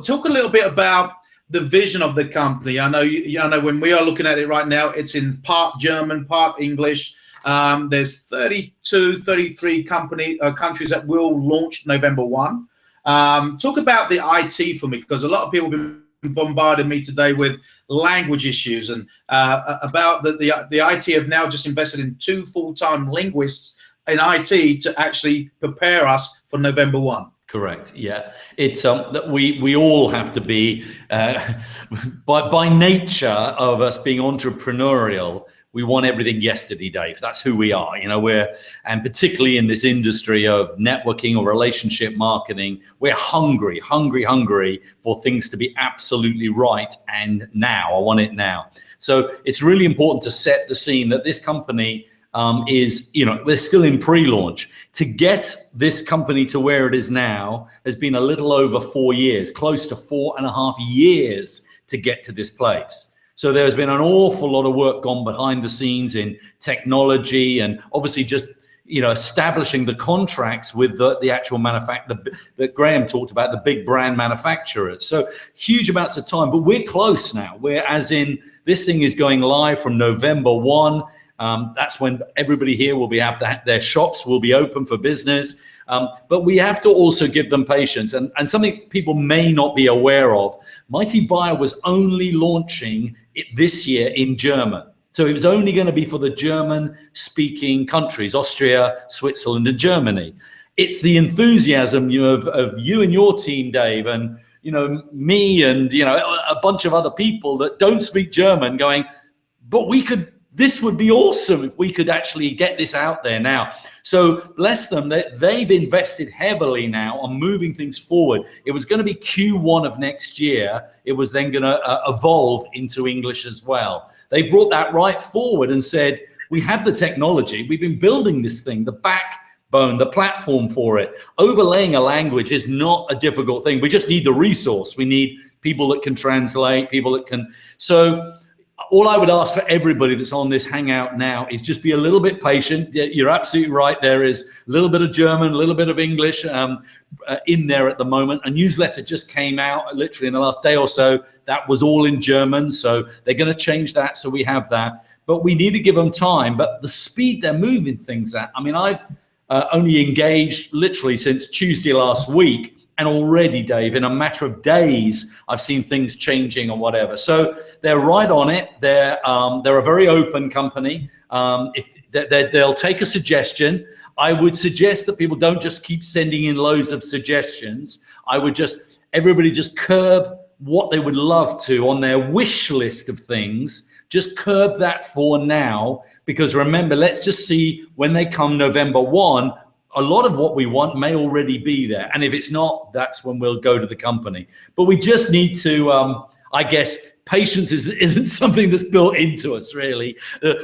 talk a little bit about the vision of the company. I know when we are looking at it right now, it's in part German, part English. There's 32, 33 countries that will launch November 1. Talk about the IT for me, because a lot of people have been bombarding me today with language issues, and about the IT have now just invested in 2 full-time linguists in IT to actually prepare us for November 1. Correct. Yeah, it's we all have to be by nature of us being entrepreneurial. We want everything yesterday, Dave. That's who we are. You know, and particularly in this industry of networking or relationship marketing, we're hungry for things to be absolutely right. And now, I want it now. So it's really important to set the scene that this company is, you know, we're still in pre-launch. To get this company to where it is now has been a little over 4 years, close to 4.5 years to get to this place. So there's been an awful lot of work gone behind the scenes in technology, and obviously just, you know, establishing the contracts with the actual manufacturer that Graham talked about, the big brand manufacturers. So huge amounts of time, but we're close now. We're, as in, this thing is going live from November 1. That's when everybody here will their shops will be open for business. But we have to also give them patience. And something people may not be aware of, Mighty Buyer was only launching it this year in German. So it was only going to be for the German-speaking countries, Austria, Switzerland, and Germany. It's the enthusiasm of you and your team, Dave, and me and a bunch of other people that don't speak German going, but this would be awesome if we could actually get this out there now. So bless them, they've invested heavily now on moving things forward. It was going to be Q1 of next year. It was then going to evolve into English as well. They brought that right forward and said, we have the technology. We've been building this thing, the backbone, the platform for it. Overlaying a language is not a difficult thing. We just need the resource. We need people that can translate, people that can. So all I would ask for everybody that's on this hangout now is just be a little bit patient. You're absolutely right. There is a little bit of German, a little bit of English in there at the moment. A newsletter just came out literally in the last day or so. That was all in German. So they're going to change that. So we have that. But we need to give them time. But the speed they're moving things at, I mean, I've only engaged literally since Tuesday last week. And already, Dave, in a matter of days, I've seen things changing or whatever. So they're right on it. They're a very open company. They'll take a suggestion. I would suggest that people don't just keep sending in loads of suggestions. Everybody just curb what they would love to on their wish list of things. Just curb that for now, because remember, let's just see when they come November 1. A lot of what we want may already be there. And if it's not, that's when we'll go to the company. But we just need to, I guess, patience isn't something that's built into us, really.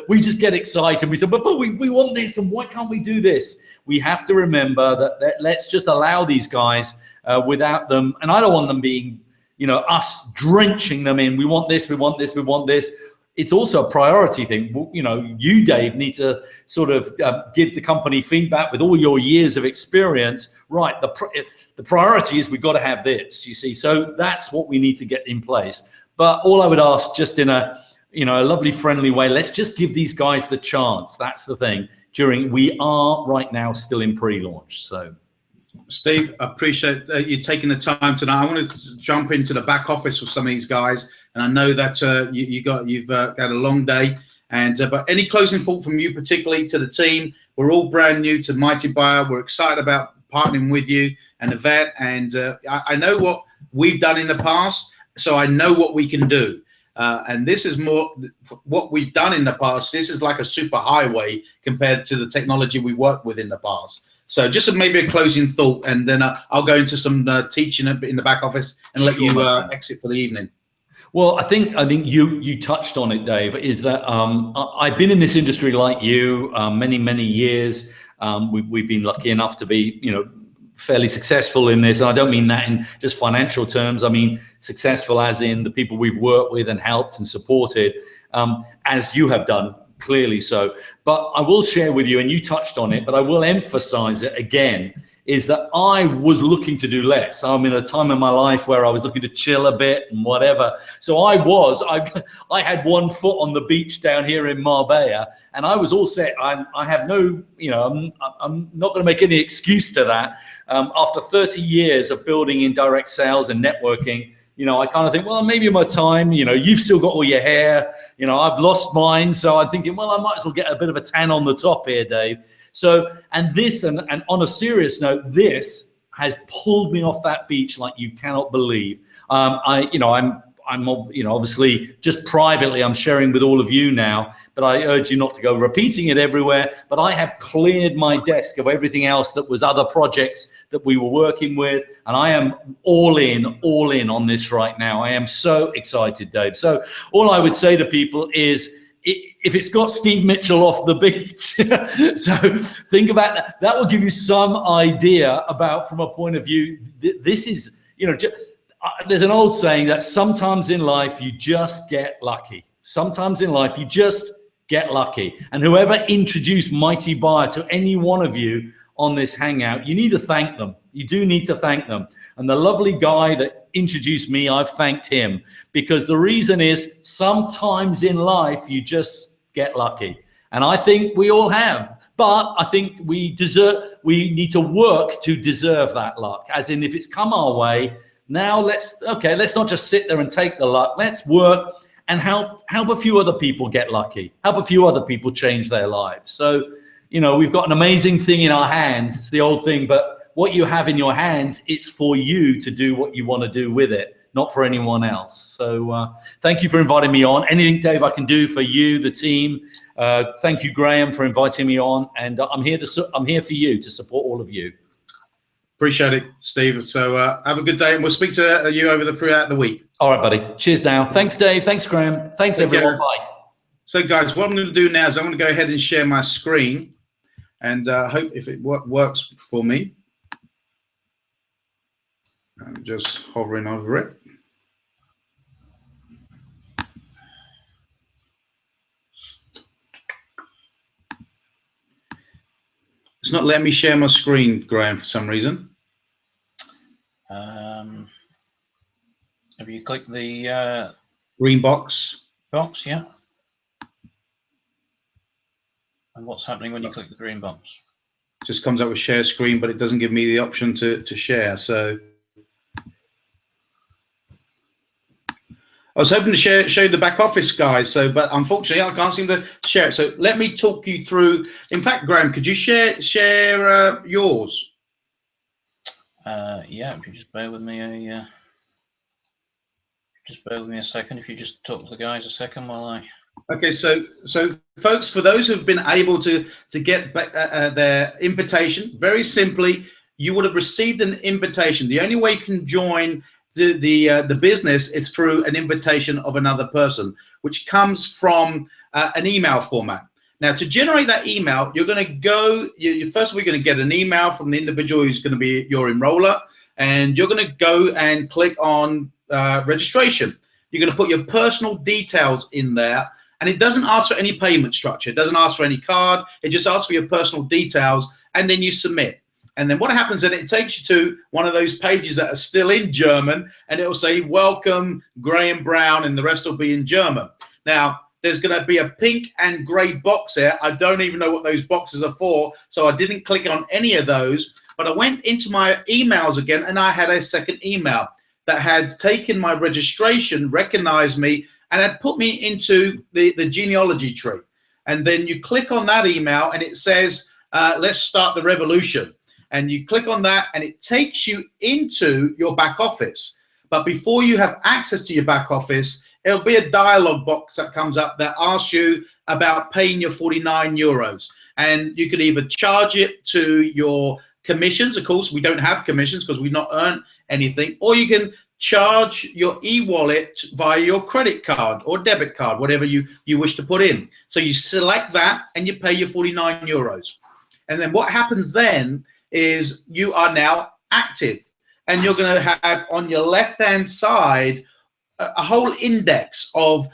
We just get excited. We say, but we want this, and why can't we do this? We have to remember that let's just allow these guys without them. And I don't want them being, us drenching them in. We want this, we want this, we want this. It's also a priority thing. You, Dave, need to sort of give the company feedback with all your years of experience. Right, the priority is we've got to have this, you see. So that's what we need to get in place. But all I would ask, just in a lovely, friendly way, let's just give these guys the chance. That's the thing. We are right now still in pre-launch. So, Steve, I appreciate you taking the time tonight. I want to jump into the back office with some of these guys. And I know that you've got a long day. But any closing thought from you, particularly to the team? We're all brand new to Mighty Buyer. We're excited about partnering with you and Yvette. And I know what we've done in the past, so I know what we can do. And this is more what we've done in the past. This is like a super highway compared to the technology we worked with in the past. So just maybe a closing thought, and then I'll go into some teaching in the back office and let you exit for the evening. Well, I think you touched on it, Dave. Is that I've been in this industry like you many years. We've been lucky enough to be, fairly successful in this, and I don't mean that in just financial terms. I mean successful as in the people we've worked with and helped and supported, as you have done, clearly so. But I will share with you, and you touched on it, but I will emphasize it again, is that I was looking to do less. I'm in a time in my life where I was looking to chill a bit and whatever. So I had one foot on the beach down here in Marbella, and I was all set. I have no, I'm not going to make any excuse to that. After 30 years of building in direct sales and networking, I kind of think, well, maybe my time, you've still got all your hair, I've lost mine. So I'm thinking, well, I might as well get a bit of a tan on the top here, Dave. So, and on a serious note, this has pulled me off that beach like you cannot believe. I'm obviously just privately, I'm sharing with all of you now, but I urge you not to go repeating it everywhere. But I have cleared my desk of everything else that was other projects that we were working with. And I am all in on this right now. I am so excited, Dave. So all I would say to people is, if it's got Steve Mitchell off the beach, so think about that. That will give you some idea about, from a point of view, this is, there's an old saying that sometimes in life you just get lucky. Sometimes in life you just get lucky. And whoever introduced Mighty Buyer to any one of you on this hangout, you need to thank them. You do need to thank them. And the lovely guy that introduced me, I've thanked him, because the reason is sometimes in life you just get lucky. And I think we all have, but I think we need to work to deserve that luck. As in, if it's come our way, now let's not just sit there and take the luck. Let's work and help a few other people get lucky, help a few other people change their lives. So, we've got an amazing thing in our hands. It's the old thing, but what you have in your hands, it's for you to do what you want to do with it, not for anyone else. So thank you for inviting me on. Anything, Dave, I can do for you, the team. Thank you, Graham, for inviting me on. And I'm here for you, to support all of you. Appreciate it, Steve. So have a good day, and we'll speak to you throughout the week. All right, buddy. Cheers now. Thanks, Dave. Thanks, Graham. Thanks, everyone. Bye. So, guys, what I'm going to do now is I'm going to go ahead and share my screen, and hope if it works for me. I'm just hovering over it. It's not letting me share my screen, Graham, for some reason. Have you clicked the green box? Box, yeah. And what's happening when you click the green box? It just comes up with share screen, but it doesn't give me the option to share. So I was hoping to show the back office, guys. So, but unfortunately, I can't seem to share it. So let me talk you through. In fact, Graham, could you share yours? Yeah, if you just bear with me a second. If you just talk to the guys a second while I. Okay, so folks, for those who've been able to get their invitation, very simply, you would have received an invitation. The only way you can join the business is through an invitation of another person, which comes from an email format. Now, to generate that email, you're going to go. First of all, you're going to get an email from the individual who's going to be your enroller, and you're going to go and click on registration. You're going to put your personal details in there, and it doesn't ask for any payment structure. It doesn't ask for any card. It just asks for your personal details, and then you submit. And then what happens is it takes you to one of those pages that are still in German, and it will say, welcome, Graham Brown, and the rest will be in German. Now, there's going to be a pink and gray box here. I don't even know what those boxes are for, so I didn't click on any of those. But I went into my emails again, and I had a second email that had taken my registration, recognized me, and had put me into the genealogy tree. And then you click on that email, and it says, let's start the revolution. And you click on that, and it takes you into your back office. But before you have access to your back office, it'll be a dialog box that comes up that asks you about paying your 49 euros. and you could either charge it to your commissions. Of course, we don't have commissions because we've not earned anything, or you can charge your e-wallet via your credit card or debit card, whatever you wish to put in. So you select that and you pay your 49 euros. And then what happens then is you are now active, and you're going to have on your left-hand side a whole index of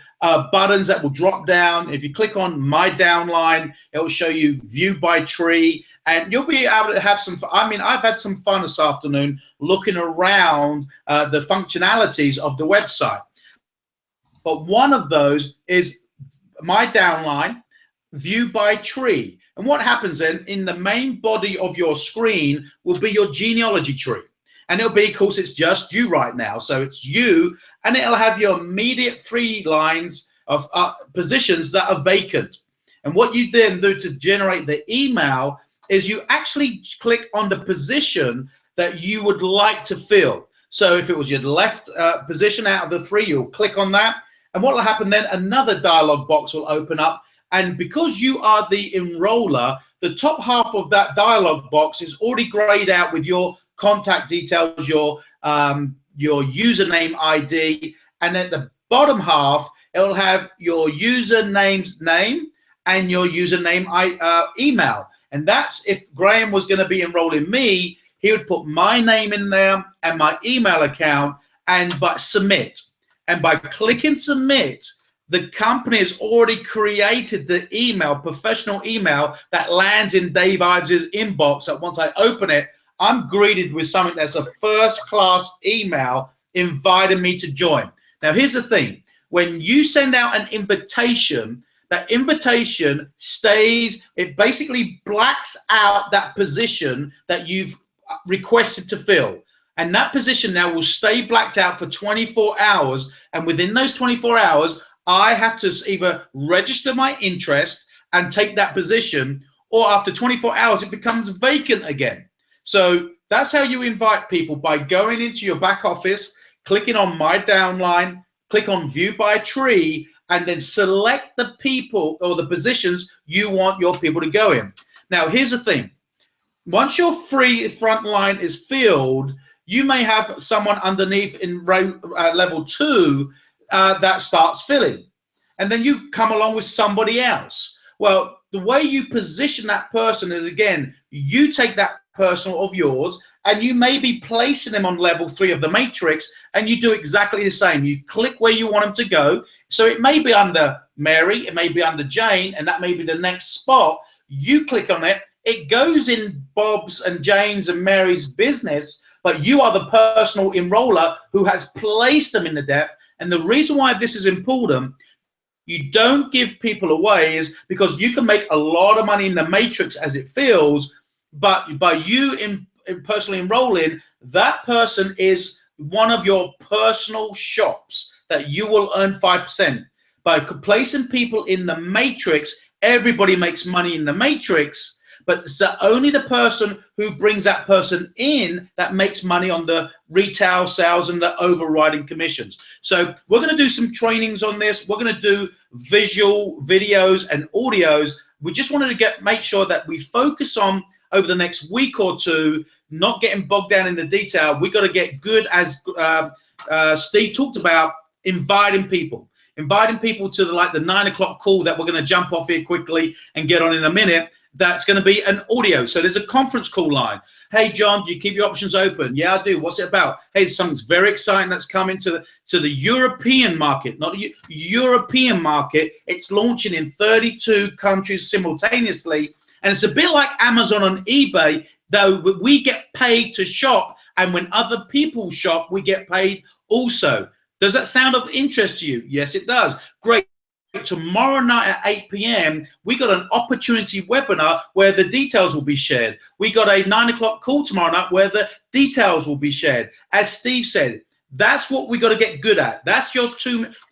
buttons that will drop down. If you click on My Downline, it will show you View by Tree, and you'll be able to have some. I mean, I've had some fun this afternoon looking around the functionalities of the website. But one of those is My Downline, View by Tree. And what happens then, in the main body of your screen will be your genealogy tree. And it'll be, of course, it's just you right now. So it's you, and it'll have your immediate 3 lines of positions that are vacant. And what you then do to generate the email is you actually click on the position that you would like to fill. So if it was your left position out of the 3, you'll click on that. And what will happen then, another dialog box will open up. And because you are the enroller, the top half of that dialog box is already grayed out with your contact details, your username ID, and at the bottom half, it will have your username's name and your username email. And that's if Graham was going to be enrolling me, he would put my name in there and my email account, and but submit. And by clicking submit, the company has already created the email, professional email, that lands in Dave Ives's inbox. That once I open it, I'm greeted with something that's a first-class email inviting me to join. Now, here's the thing. When you send out an invitation, that invitation stays, it basically blacks out that position that you've requested to fill. And that position now will stay blacked out for 24 hours. And within those 24 hours, I have to either register my interest and take that position, or after 24 hours, it becomes vacant again. So that's how you invite people, by going into your back office, clicking on My Downline, click on View by Tree, and then select the people or the positions you want your people to go in. Now, here's the thing. Once your free front line is filled, you may have someone underneath in row, level 2 that starts filling. And then you come along with somebody else. Well, the way you position that person is, again, you take that person of yours and you may be placing them on level 3 of the matrix, and you do exactly the same. You click where you want them to go. So it may be under Mary, it may be under Jane, and that may be the next spot. You click on it, it goes in Bob's and Jane's and Mary's business, but you are the personal enroller who has placed them in the depth. And the reason why this is important, you don't give people away, is because you can make a lot of money in the matrix as it feels, but by you in personally enrolling, that person is one of your personal shops that you will earn 5%. By placing people in the matrix, everybody makes money in the matrix, but it's only the person who brings that person in that makes money on the retail sales and the overriding commissions. So we're going to do some trainings on this. We're going to do visual videos and audios. We just wanted to make sure that we focus on, over the next week or two, not getting bogged down in the detail. We got to get good, as Steve talked about, inviting people to the 9 o'clock call that we're going to jump off here quickly and get on in a minute. That's going to be an audio. So there's a conference call line. Hey, John, do you keep your options open? Yeah, I do. What's it about? Hey, something's very exciting that's coming to the European market, not the European market. It's launching in 32 countries simultaneously. And it's a bit like Amazon and eBay, though we get paid to shop. And when other people shop, we get paid also. Does that sound of interest to you? Yes, it does. Great. Tomorrow night at 8 p.m., we got an opportunity webinar where the details will be shared. We got a 9 o'clock call tomorrow night where the details will be shared. As Steve said, that's what we got to get good at. That's your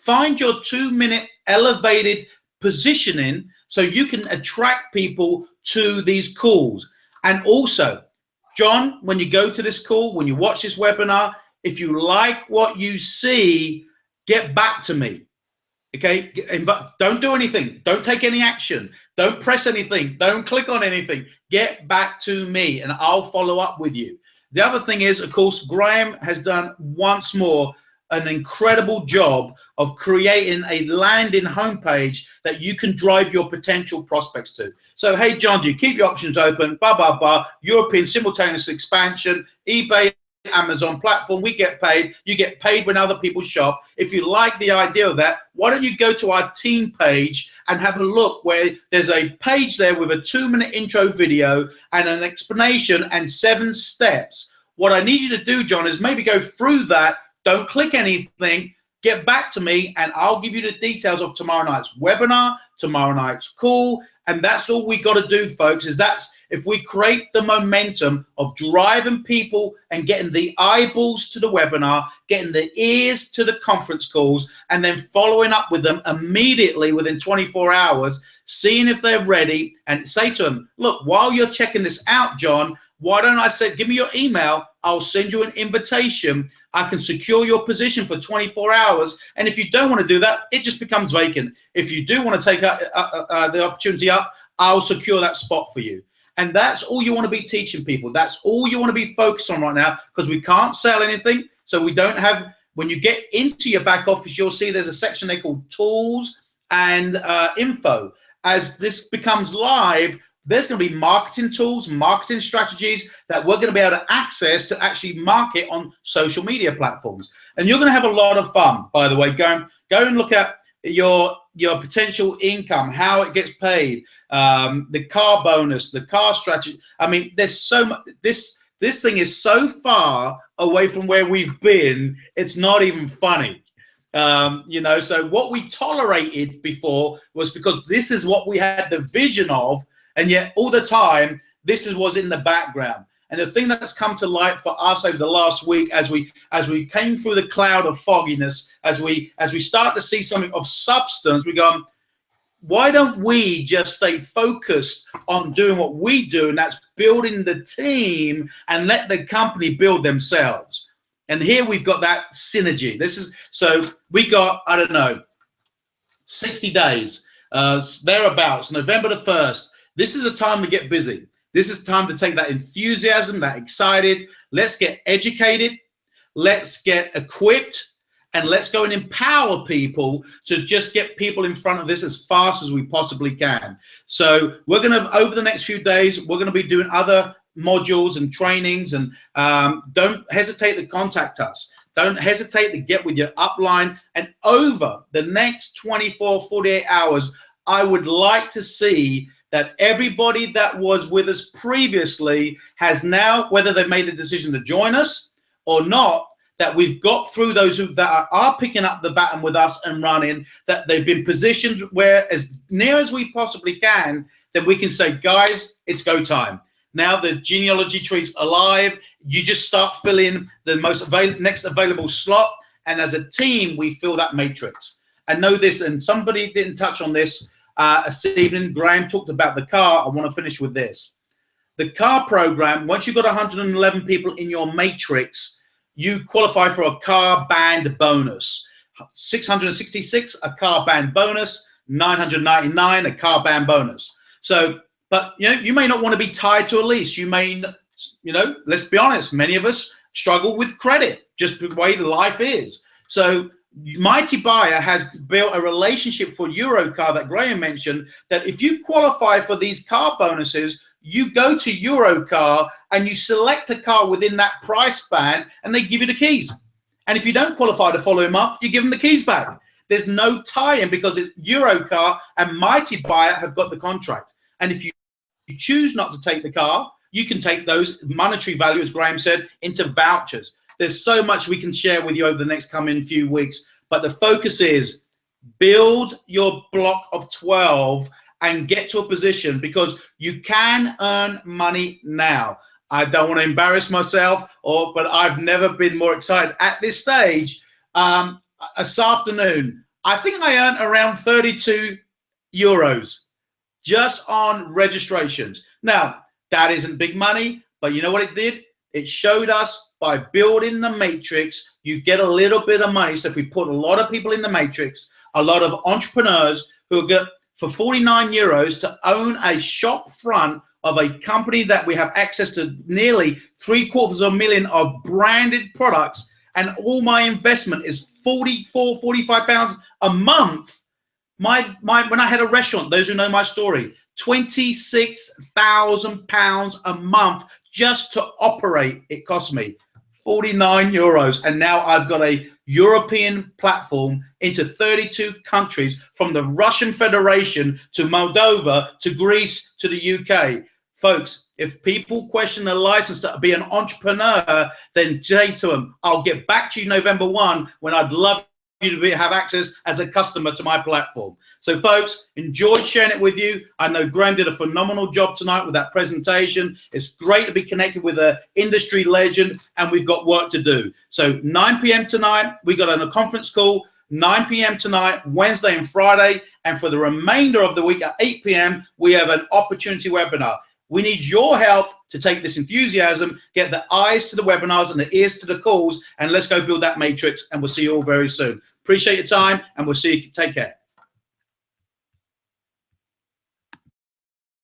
find your 2-minute elevated positioning so you can attract people to these calls. And also, John, when you go to this call, when you watch this webinar, if you like what you see, get back to me. Okay, don't do anything. Don't take any action. Don't press anything. Don't click on anything. Get back to me and I'll follow up with you. The other thing is, of course, Graham has done once more an incredible job of creating a landing homepage that you can drive your potential prospects to. So, hey, John, do you keep your options open? Blah, blah, blah. European simultaneous expansion, eBay, Amazon platform, we get paid. You get paid when other people shop. If you like the idea of that, why don't you go to our team page and have a look where there's a page there with a 2-minute intro video and an explanation and 7 steps. What I need you to do, John, is maybe go through that. Don't click anything. Get back to me and I'll give you the details of tomorrow night's webinar, tomorrow night's call. And that's all we got to do, folks, is if we create the momentum of driving people and getting the eyeballs to the webinar, getting the ears to the conference calls, and then following up with them immediately within 24 hours, seeing if they're ready, and say to them, look, while you're checking this out, John, why don't I say, give me your email, I'll send you an invitation. I can secure your position for 24 hours. And if you don't want to do that, it just becomes vacant. If you do want to take the opportunity up, I'll secure that spot for you. And that's all you want to be teaching people. That's all you want to be focused on right now, because we can't sell anything. So we don't have, when you get into your back office, you'll see there's a section there called tools and info. As this becomes live, there's going to be marketing tools, marketing strategies that we're going to be able to access to actually market on social media platforms. And you're going to have a lot of fun, by the way. Go and look at your potential income, how it gets paid, the car bonus, the car strategy. I mean, there's so much. This thing is so far away from where we've been, it's not even funny. You know, so what we tolerated before was because this is what we had the vision of. And yet all the time, this was in the background. And the thing that's come to light for us over the last week, as we came through the cloud of fogginess, as we start to see something of substance, we go, why don't we just stay focused on doing what we do, and that's building the team and let the company build themselves. And here we've got that synergy. So we got, I don't know, 60 days, thereabouts, November the 1st. This is the time to get busy. This is time to take that enthusiasm, that excited. Let's get educated. Let's get equipped. And let's go and empower people to just get people in front of this as fast as we possibly can. So we're going to, over the next few days, we're going to be doing other modules and trainings. And don't hesitate to contact us. Don't hesitate to get with your upline. And over the next 24, 48 hours, I would like to see that everybody that was with us previously has now, whether they've made a decision to join us or not, that we've got through those that are picking up the baton with us and running, that they've been positioned where, as near as we possibly can, that we can say, guys, it's go time. Now the genealogy tree's alive. You just start filling the next available slot. And as a team, we fill that matrix. And know this, and somebody didn't touch on this, this evening, Graham talked about the car. I want to finish with this. The car program, once you've got 111 people in your matrix, you qualify for a car band bonus. 666, a car band bonus. 999, a car band bonus. So, but you know, you may not want to be tied to a lease. You may, you know, let's be honest, many of us struggle with credit, just the way life is. So Mighty Buyer has built a relationship for Europcar that Graham mentioned, that if you qualify for these car bonuses, you go to Europcar and you select a car within that price band and they give you the keys. And if you don't qualify the following month, you give them the keys back. There's no tie-in because Europcar and Mighty Buyer have got the contract. And if you choose not to take the car, you can take those monetary value, as Graham said, into vouchers. There's so much we can share with you over the next coming few weeks, but the focus is build your block of 12 and get to a position, because you can earn money now. I don't want to embarrass myself, but I've never been more excited at this stage. This afternoon, I think I earned around 32 euros just on registrations. Now, that isn't big money, but you know what it did? It showed us by building the matrix, you get a little bit of money. So if we put a lot of people in the matrix, a lot of entrepreneurs who get for 49 euros to own a shop front of a company that we have access to nearly £750,000 of branded products, and all my investment is £45 a month. When I had a restaurant, those who know my story, £26,000 a month just to operate. It cost me 49 euros, and now I've got a European platform into 32 countries, from the Russian Federation to Moldova to Greece to the UK. Folks, if people question the license to be an entrepreneur, then say to them, I'll get back to you November 1 when I'd love you to have access as a customer to my platform. So folks, enjoyed sharing it with you. I know Graham did a phenomenal job tonight with that presentation. It's great to be connected with an industry legend, and we've got work to do. So 9 p.m. tonight, we got a conference call, 9 p.m. tonight, Wednesday and Friday. And for the remainder of the week at 8 p.m., we have an opportunity webinar. We need your help to take this enthusiasm, get the eyes to the webinars and the ears to the calls, and let's go build that matrix. And we'll see you all very soon. Appreciate your time, and we'll see you. Take care.